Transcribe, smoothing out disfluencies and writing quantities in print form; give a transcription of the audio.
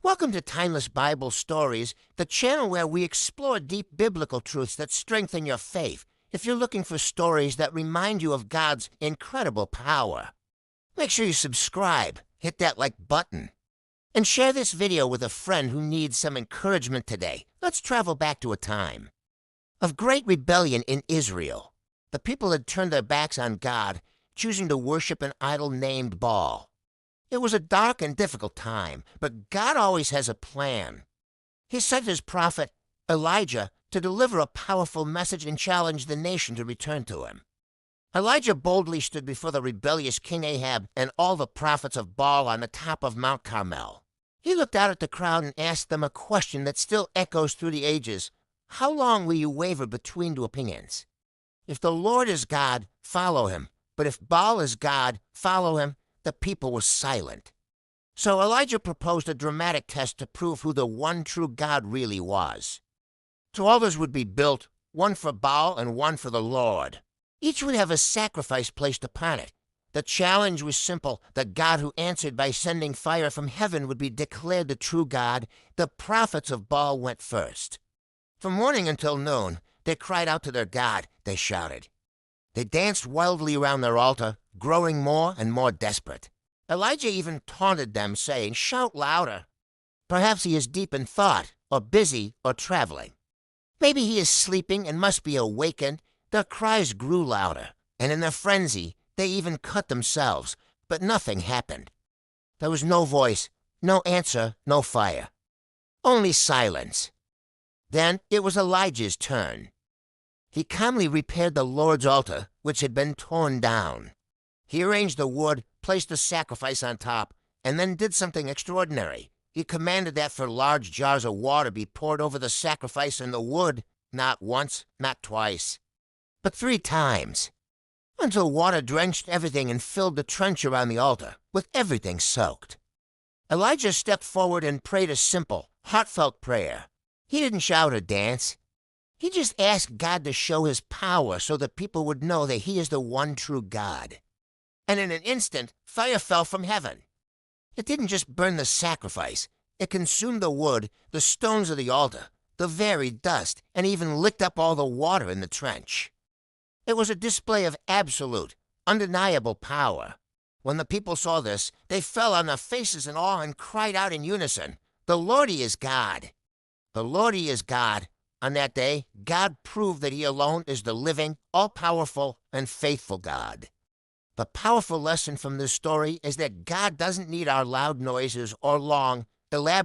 Welcome to Timeless Bible Stories, the channel where we explore deep biblical truths that strengthen your faith. If you're looking for stories that remind you of God's incredible power, make sure you subscribe, hit that like button, and share this video with a friend who needs some encouragement today. Let's travel back to a time of great rebellion in Israel. The people had turned their backs on God, choosing to worship an idol named Baal. It was a dark and difficult time, but God always has a plan. He sent his prophet, Elijah, to deliver a powerful message and challenge the nation to return to him. Elijah boldly stood before the rebellious King Ahab and all the prophets of Baal on the top of Mount Carmel. He looked out at the crowd and asked them a question that still echoes through the ages. How long will you waver between two opinions? If the Lord is God, follow him. But if Baal is God, follow him. The people were silent. So Elijah proposed a dramatic test to prove who the one true God really was. 2 altars would be built, one for Baal and one for the Lord. Each would have a sacrifice placed upon it. The challenge was simple. The God who answered by sending fire from heaven would be declared the true God. The prophets of Baal went first. From morning until noon, they cried out to their God. They shouted. They danced wildly around their altar, growing more and more desperate. Elijah even taunted them, saying, "Shout louder." Perhaps he is deep in thought, or busy, or traveling. Maybe he is sleeping and must be awakened. Their cries grew louder, and in their frenzy, they even cut themselves, but nothing happened. There was no voice, no answer, no fire. Only silence. Then it was Elijah's turn. He calmly repaired the Lord's altar, which had been torn down. He arranged the wood, placed the sacrifice on top, and then did something extraordinary. He commanded that for large jars of water be poured over the sacrifice and the wood, not once, not twice, but 3 times, until water drenched everything and filled the trench around the altar, with everything soaked. Elijah stepped forward and prayed a simple, heartfelt prayer. He didn't shout or dance. He just asked God to show his power so that people would know that he is the one true God. And in an instant, fire fell from heaven. It didn't just burn the sacrifice. It consumed the wood, the stones of the altar, the very dust, and even licked up all the water in the trench. It was a display of absolute, undeniable power. When the people saw this, they fell on their faces in awe and cried out in unison, "The Lord, he is God! The Lord, he is God!" On that day, God proved that he alone is the living, all-powerful, and faithful God. The powerful lesson from this story is that God doesn't need our loud noises or long, elaborate